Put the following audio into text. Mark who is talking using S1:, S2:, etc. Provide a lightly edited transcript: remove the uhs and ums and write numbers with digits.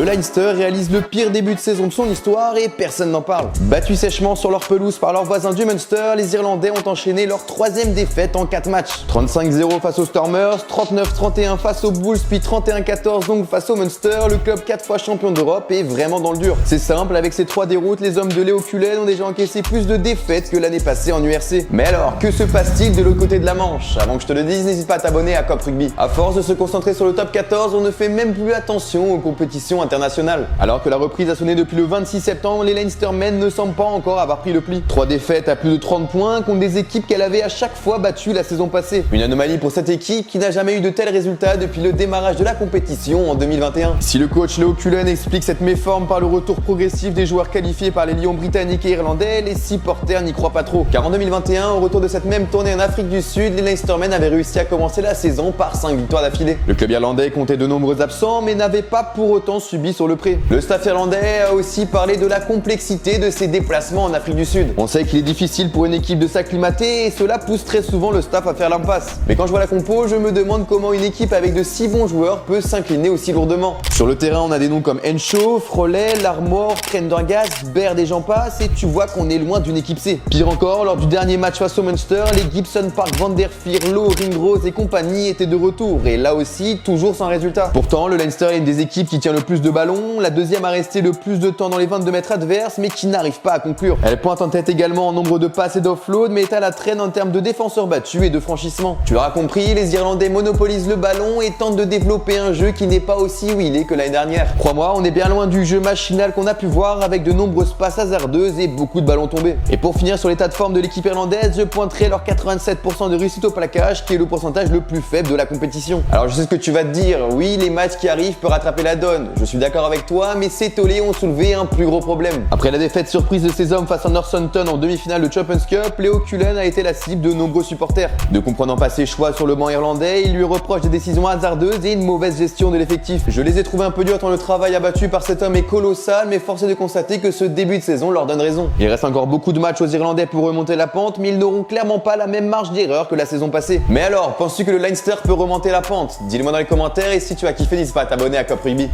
S1: Le Leinster réalise le pire début de saison de son histoire et personne n'en parle. Battus sèchement sur leur pelouse par leurs voisins du Munster, les Irlandais ont enchaîné leur 3e défaite en 4 matchs. 35-0 face aux Stormers, 39-31 face aux Bulls, puis 31-14 donc face au Munster, le club 4 fois champion d'Europe est vraiment dans le dur. C'est simple, avec ces 3 déroutes, les hommes de Léo Cullen ont déjà encaissé plus de défaites que l'année passée en URC. Mais alors, que se passe-t-il de l'autre côté de la Manche? Avant que je te le dise, n'hésite pas à t'abonner à Cop Rugby. À force de se concentrer sur le top 14, on ne fait même plus attention aux compétitions internationales. Alors que la reprise a sonné depuis le 26 septembre, les Leinstermen ne semblent pas encore avoir pris le pli. 3 défaites à plus de 30 points contre des équipes qu'elle avait à chaque fois battues la saison passée. Une anomalie pour cette équipe qui n'a jamais eu de tels résultats depuis le démarrage de la compétition en 2021. Si le coach Léo Cullen explique cette méforme par le retour progressif des joueurs qualifiés par les Lions britanniques et irlandais, les supporters n'y croient pas trop. Car en 2021, au retour de cette même tournée en Afrique du Sud, les Leinstermen avaient réussi à commencer la saison par 5 victoires d'affilée. Le club irlandais comptait de nombreux absents mais n'avait pas pour autant subi sur le pré. Le staff irlandais a aussi parlé de la complexité de ses déplacements en Afrique du Sud. On sait qu'il est difficile pour une équipe de s'acclimater et cela pousse très souvent le staff à faire l'impasse. Mais quand je vois la compo, je me demande comment une équipe avec de si bons joueurs peut s'incliner aussi lourdement. Sur le terrain, on a des noms comme Henshaw, Froley, Larmore, Prendergast, Baird et j'en passe et tu vois qu'on est loin d'une équipe C. Pire encore, lors du dernier match face au Munster, les Gibson Park, Van der Veer, Lowe, Ringrose et compagnie étaient de retour et là aussi, toujours sans résultat. Pourtant, le Leinster est une des équipes qui tient le plus de ballons, la deuxième à rester le plus de temps dans les 22 mètres adverses mais qui n'arrive pas à conclure. Elle pointe en tête également en nombre de passes et d'offload mais est à la traîne en termes de défenseurs battus et de franchissement. Tu l'auras compris, les Irlandais monopolisent le ballon et tentent de développer un jeu qui n'est pas aussi huilé que l'année dernière. Crois-moi, on est bien loin du jeu machinal qu'on a pu voir avec de nombreuses passes hasardeuses et beaucoup de ballons tombés. Et pour finir sur l'état de forme de l'équipe irlandaise, je pointerai leur 87% de réussite au plaquage qui est le pourcentage le plus faible de la compétition. Alors je sais ce que tu vas te dire, oui les matchs qui arrivent peuvent rattraper la donne, je suis d'accord avec toi mais ces tollés ont soulevé un plus gros problème. Après la défaite surprise de ses hommes face à Northampton en demi-finale de Champions Cup, Léo Cullen a été la cible de nombreux supporters. Ne comprenant pas ses choix sur le banc irlandais, il lui reproche des décisions hasardeuses et une mauvaise gestion de l'effectif. Je les ai trouvés un peu durs tant le travail abattu par cet homme est colossal mais force est de constater que ce début de saison leur donne raison. Il reste encore beaucoup de matchs aux Irlandais pour remonter la pente mais ils n'auront clairement pas la même marge d'erreur que la saison passée. Mais alors, penses-tu que le Leinster peut remonter la pente? Dis-le moi dans les commentaires et si tu as kiffé, n'hésite pas à t'abonner à Cop Rugby.